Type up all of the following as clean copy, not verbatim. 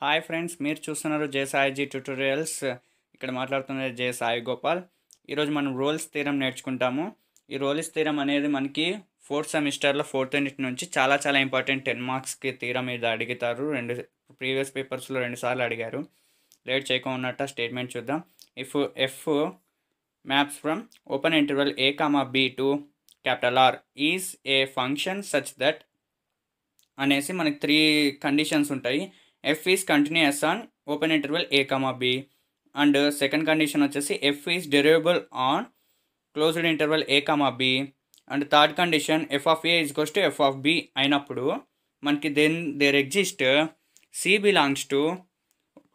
Hi friends, మీరు చూస్తున్నారు జే సాయిజీ tutorials. ఇక్కడ మాట్లాడుతున్నది జే సాయి గోపాల్. ఈరోజు మనం రోల్స్ థీరం నేర్చుకుంటాము. ఈ రోల్స్ థీరం అనేది మనకి ఫోర్త్ సెమిస్టర్లో ఫోర్త్ యూనిట్ నుంచి చాలా ఇంపార్టెంట్. 10 మార్క్స్కి థీరం మీద అడుగుతారు. ప్రీవియస్ పేపర్స్లో 2 సార్లు అడిగారు. లేట్ చేయకుండా స్టేట్మెంట్ చూద్దాం. If f maps from open interval a comma b to capital R is a function such that అనేసి మనకి 3 కండిషన్స్ ఉంటాయి. F is continuous on open interval a comma b and second condition వచ్చేసి f is derivable on closed interval a comma b and third condition f of a is equals to f of b అయినప్పుడు మనకి there exist c belongs to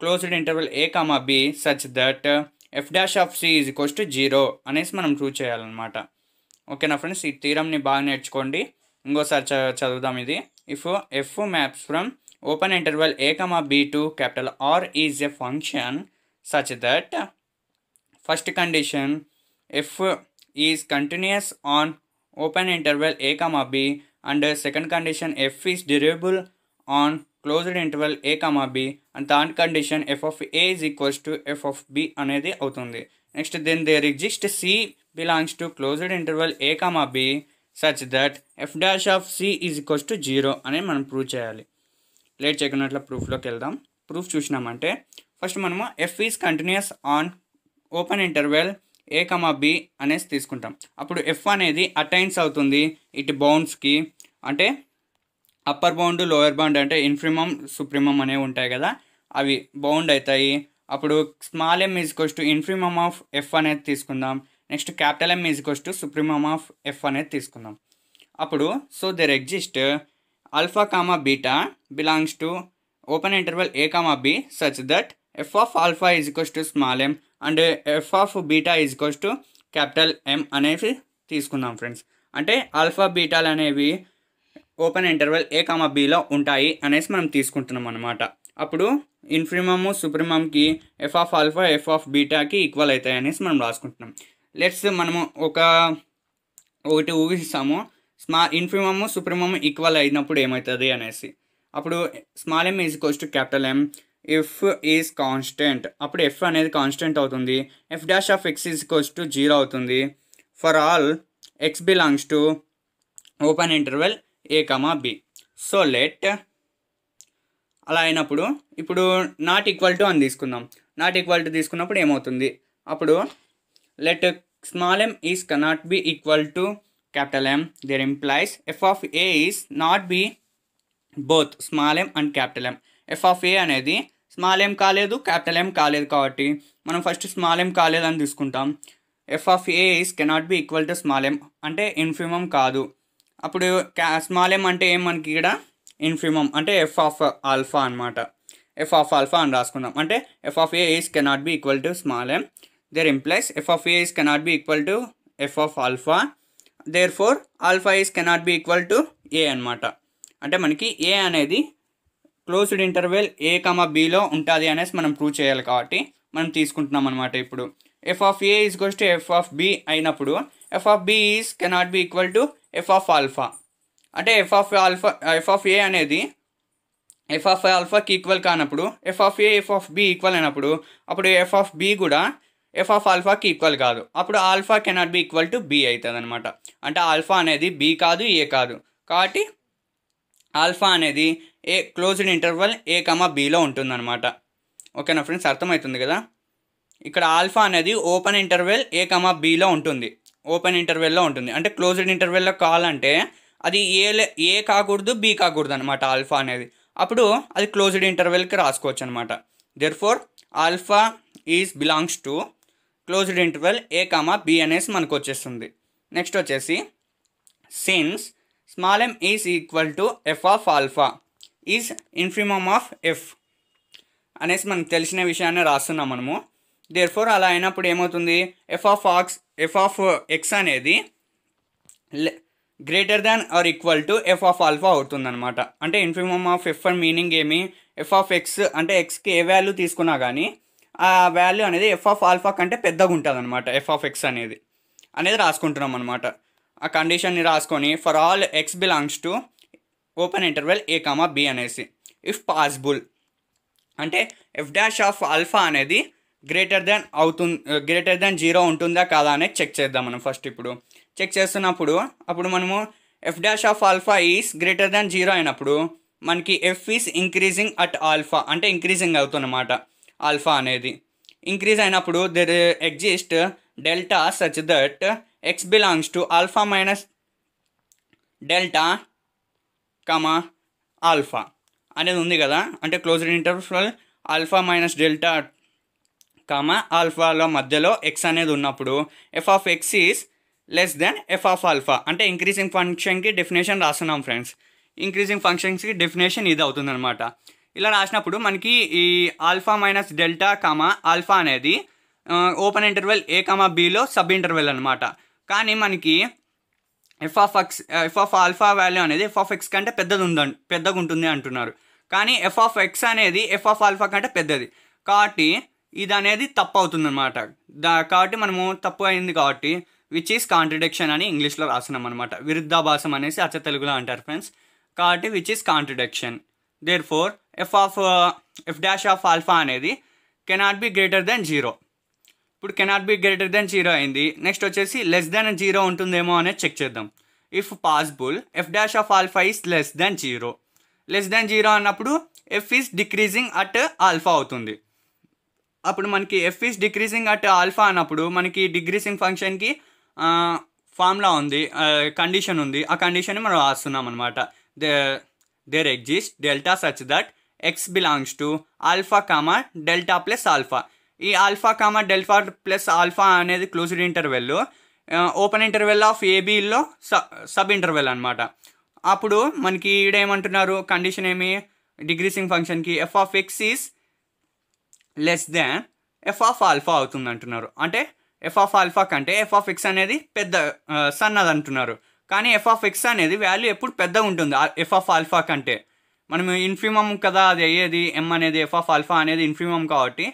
closed interval a comma b such that f dash of c is equals to 0 అనేసి మనం prove చేయాలన్నమాట. ఓకేనా friends, ఈ థీరంని బాగా నేర్చుకోండి. ఇంకోసారి చదువుదాం ఇది. If f maps from open interval a comma b to capital R is a function such that first condition f is continuous on open interval a comma b and second condition f is derivable on closed interval a comma b and third condition f of a is equals to f of b అనేది అవుతుంది. Next then there exists c belongs to closed interval a comma b such that f dash of c is equals to 0 అని మనం prove చేయాలి. Late చేయకున్నట్ల ప్రూఫ్లోకి వెళ్దాం. Proof చూసినామంటే first మనము f is continuous on open interval a comma b అనేసి తీసుకుంటాం. అప్పుడు ఎఫ్ అనేది అటైన్స్ అవుతుంది ఇటు బౌండ్స్కి, అంటే అప్పర్ బౌండ్ లోయర్ బౌండ్ అంటే ఇన్ఫ్రిమమ్ సుప్రిమమ్ అనేవి ఉంటాయి కదా, అవి బౌండ్ అవుతాయి. అప్పుడు small m is equals to infimum of f అనేది తీసుకుందాం. Next capital m is equals to supremum of f అనేది తీసుకుందాం. అప్పుడు so there exist alpha comma beta belongs to open interval a comma b such that f of alpha is equals to small m and f of beta is equals to capital M అనేవి తీసుకుందాం friends. అంటే alpha బీటాలు అనేవి open interval a comma బిలో ఉంటాయి అనేసి మనం తీసుకుంటున్నాం అనమాట. అప్పుడు ఇన్ఫ్రిమమ్ సుప్రిమమ్కి f of alpha f of బీటాకి ఈక్వల్ అవుతాయి అనేసి మనం రాసుకుంటున్నాం. లెట్స్ మనము ఒకటి ఊహిస్తాము, ఇన్ఫిమమ్ సుప్రిమమ్ ఈక్వల్ అయినప్పుడు ఏమవుతుంది అనేసి. అప్పుడు small m is equals to capital m f is constant. అప్పుడు ఎఫ్ అనేది కాన్స్టెంట్ అవుతుంది. F dash of x is equals to 0 అవుతుంది for all x belongs to open interval a comma b. So let అలా అయినప్పుడు ఇప్పుడు not equal to అని తీసుకుందాం. Not equal to తీసుకున్నప్పుడు ఏమవుతుంది, అప్పుడు let small m is cannot be equal to capital M, there implies f of a is not be both small m and capital M. f of a అనేది small m కాలేదు capital M కాలేదు కాబట్టి మనం first small m కాలేదని తీసుకుంటాం. f of a is cannot be equal to small m అంటే infimum కాదు. అప్పుడు స్మాల్ m అంటే ఏం మనకి ఇక్కడ ఇన్ఫిమమ్ అంటే f of ఆల్ఫా అనమాట. f of ఆల్ఫా అని రాసుకుందాం. అంటే f of a is cannot be equal to small m, there implies f of a is cannot be equal to f of alpha, therefore alpha is cannot be equal to a అనమాట. అంటే మనకి a అనేది closed interval a comma below ఉంటుంది అనేసి మనం prove చేయాలి కాబట్టి మనం తీసుకుంటున్నాం అనమాట. ఇప్పుడు f of a is equals to f of b అయినప్పుడు f of b is cannot be equal to f of alpha. అంటే ఎఫ్ ఆఫ్ ఏ అనేది ఎఫ్ ఆఫ్ ఆల్ఫాకి ఈక్వల్ కానప్పుడు f of a f of b equal అయినప్పుడు అప్పుడు f of b కూడా f of ఆల్ఫాకి equal కాదు. అప్పుడు alpha cannot be equal to b అవుతుంది అనమాట. అంటే ఆల్ఫా అనేది బి కాదు ఏ కాదు కాబట్టి ఆల్ఫా అనేది ఏ క్లోజ్డ్ ఇంటర్వల్ ఏ కమా బిలో ఉంటుందన్నమాట. ఓకేనా ఫ్రెండ్స్, అర్థమవుతుంది కదా. ఇక్కడ ఆల్ఫా అనేది open interval a comma below ఉంటుంది, ఓపెన్ ఇంటర్వెల్లో ఉంటుంది. అంటే క్లోజ్డ్ ఇంటర్వెల్లో కావాలంటే అది ఏ కాకూడదు బి కాకూడదు అనమాట ఆల్ఫా అనేది. అప్పుడు అది క్లోజ్డ్ ఇంటర్వెల్కి రాసుకోవచ్చు అనమాట. Therefore alpha is belongs to closed interval a comma b అనేసి మనకు వచ్చేస్తుంది. నెక్స్ట్ వచ్చేసి since small m is equal to f of alpha is infimum of f అనేసి మనకు తెలిసిన విషయాన్ని రాస్తున్నాం మనము. దేర్ఫోర్ అలా అయినప్పుడు ఏమవుతుంది, ఎఫ్ ఆఫ్ ఎక్స్ అనేది greater than or equal to f of alpha అవుతుంది అనమాట. అంటే ఇన్ఫిమమ్ ఆఫ్ ఎఫ్ అని మీనింగ్ ఏమి, ఎఫ్ ఆఫ్ ఎక్స్ అంటే ఎక్స్కి ఏ వాల్యూ తీసుకున్నా కానీ ఆ వాల్యూ అనేది ఎఫ్ ఆఫ్ ఆల్ఫా కంటే పెద్దగా ఉంటుంది అనమాట. ఎఫ్ ఆఫ్ ఎక్స్ అనేది రాసుకుంటున్నాం అనమాట. ఆ కండిషన్ని రాసుకొని for all x belongs to open interval a comma b అనేసి ఇఫ్ పాసిబుల్ అంటే ఎఫ్ డాష్ ఆఫ్ ఆల్ఫా అనేది గ్రేటర్ దెన్ 0 ఉంటుందా కాదా అనేది చెక్ చేద్దాం మనం ఫస్ట్. ఇప్పుడు చెక్ చేస్తున్నప్పుడు అప్పుడు మనము f dash of alpha is greater than 0 అయినప్పుడు మనకి f is increasing at alpha, అంటే ఇంక్రీజింగ్ అవుతుందన్నమాట. ఆల్ఫా అనేది ఇంక్రీజ్ అయినప్పుడు there exist delta such that x belongs to alpha minus delta comma alpha అనేది ఉంది కదా. అంటే closed interval alpha minus delta comma ఆల్ఫాలో మధ్యలో ఎక్స్ అనేది ఉన్నప్పుడు f of x is less than f of alpha. అంటే ఇంక్రీజింగ్ ఫంక్షన్కి డెఫినేషన్ రాస్తున్నాం ఫ్రెండ్స్. ఇంక్రీజింగ్ ఫంక్షన్స్కి డెఫినేషన్ ఇది అవుతుందన్నమాట. ఇలా రాసినప్పుడు మనకి ఈ alpha minus delta comma alpha అనేది open interval a comma below sub interval అనమాట. కానీ మనకి ఎఫ్ ఆఫ్ ఆల్ఫా వాల్యూ అనేది ఎఫ్ ఆఫ్ ఎక్స్ కంటే పెద్దగా ఉంటుంది అంటున్నారు. కానీ ఎఫ్ ఆఫ్ ఎక్స్ అనేది ఎఫ్ ఆఫ్ ఆల్ఫా కంటే పెద్దది కాబట్టి ఇది అనేది తప్పు అవుతుంది అనమాట. కాబట్టి మనము తప్పు అయింది కాబట్టి విచ్ ఈస్ కాంట్రడిక్షన్ అని ఇంగ్లీష్లో రాస్తున్నాం అనమాట. విరుద్ధాభాసం అనేసి అచ్చ తెలుగులో అంటారు ఫ్రెండ్స్. కాబట్టి which is contradiction. Therefore f dash of alpha అనేది కెనాట్ బి గ్రేటర్ దెన్ 0. ఇప్పుడు కెనాట్ బి గ్రేటర్ దెన్ 0 అయింది. నెక్స్ట్ వచ్చేసి లెస్ దెన్ 0 ఉంటుందేమో అనేది చెక్ చేద్దాం. If possible F dash of alpha is less than 0. Less than 0 అన్నప్పుడు F is decreasing at alpha అవుతుంది. అప్పుడు మనకి f is decreasing at alpha అన్నప్పుడు మనకి డిక్రీజింగ్ ఫంక్షన్కి ఫార్ములా ఉంది, కండిషన్ ఉంది. ఆ కండిషన్ మనం రాస్తున్నాం అనమాట. There exist delta such that x belongs to alpha comma delta plus alpha. ఈ alpha comma delta plus alpha అనేది closed interval, open interval of ఏబీలో సబ్ ఇంటర్వెల్ అనమాట. అప్పుడు మనకి ఈడేమంటున్నారు కండిషన్ ఏమి డిక్రీజింగ్ ఫంక్షన్కి f of x is less than f of alpha అవుతుంది అంటున్నారు. అంటే ఎఫ్ ఆఫ్ ఆల్ఫా కంటే ఎఫ్ ఆఫ్ ఎక్స్ అనేది సన్నది అంటున్నారు. కానీ ఎఫ్ ఆఫ్ ఎక్స్ అనేది వాల్యూ ఎప్పుడు పెద్దగా ఉంటుంది ఎఫ్ ఆఫ్ ఆల్ఫా కంటే. మనం ఇన్ఫిమమ్ కదా అది అయ్యేది, ఎం అనేది ఎఫ్ ఆఫ్ ఆల్ఫా అనేది ఇన్ఫిమమ్ కాబట్టి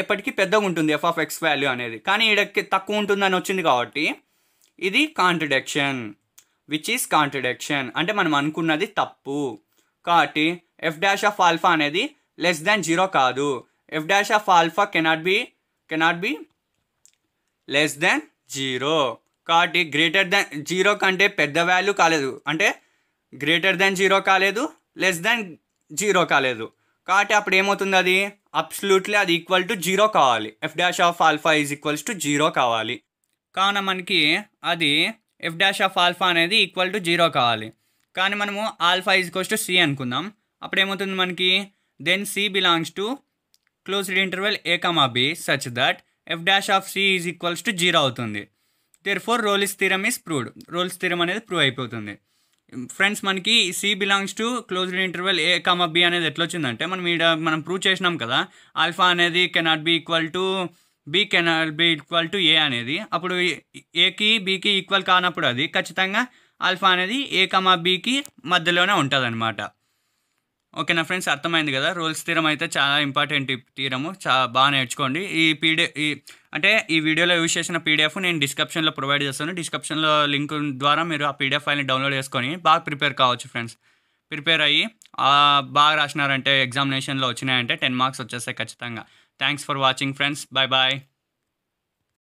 ఎప్పటికీ పెద్దగా ఉంటుంది ఎఫ్ ఆఫ్ ఎక్స్ వాల్యూ అనేది. కానీ ఈడకి తక్కువ ఉంటుందని వచ్చింది కాబట్టి ఇది కాంట్రడిక్షన్, విచ్ ఈస్ కాంట్రడిక్షన్. అంటే మనం అనుకున్నది తప్పు. కాబట్టి ఎఫ్ డాష్ ఆఫ్ ఆల్ఫా అనేది లెస్ దాన్ 0 కాదు. F dash of alpha cannot be less than 0. కాబట్టి గ్రేటర్ దాన్ 0 కంటే పెద్ద వాల్యూ కాలేదు, అంటే గ్రేటర్ దాన్ 0 కాలేదు, లెస్ దాన్ 0 కాలేదు. కాబట్టి అప్పుడు ఏమవుతుంది, అది అబ్సల్యూట్లీ అది ఈక్వల్ టు 0 కావాలి. F dash of alpha is equals to 0 కావాలి. కావున మనకి అది ఎఫ్ డాష్ ఆఫ్ ఆల్ఫా అనేది ఈక్వల్ టు 0 కావాలి. కానీ మనము alpha is equals to c అనుకుందాం. అప్పుడు ఏమవుతుంది మనకి then c belongs to closed interval a comma b such that f dash of c is equals to 0 అవుతుంది. Therefore Rolle's theorem is proved. Rolle's theorem అనేది prove అయిపోతుంది friends. మనకి c belongs to closed interval a comma b అనేది ఎట్లా వచ్చిందంటే మనం prove చేసినాం కదా ఆల్ఫా అనేది cannot be equal to b cannot be equal to a అనేది. అప్పుడు ఏకి బికి ఈక్వల్ కానప్పుడు అది ఖచ్చితంగా ఆల్ఫా అనేది ఏ కామా బికి మధ్యలోనే ఉంటుంది అనమాట. ఓకేనా ఫ్రెండ్స్, అర్థమైంది కదా. రోల్స్ థియరమ్ అయితే చాలా ఇంపార్టెంట్ థియరము, చాలా బాగా నేర్చుకోండి. ఈ వీడియోలో యూజ్ చేసిన పీడిఎఫ్ నేను డిస్క్రిప్షన్లో ప్రొవైడ్ చేస్తాను. డిస్క్రిప్షన్లో లింక్ ద్వారా మీరు ఆ పీడిఎఫ్ ఫైల్ని డౌన్లోడ్ చేసుకొని బాగా ప్రిపేర్ కావచ్చు ఫ్రెండ్స్. ప్రిపేర్ అయ్యి బాగా రాసినారంటే ఎగ్జామినేషన్లో వచ్చినాయంటే 10 మార్క్స్ వచ్చేస్తాయి ఖచ్చితంగా. Thanks for watching friends. Bye bye.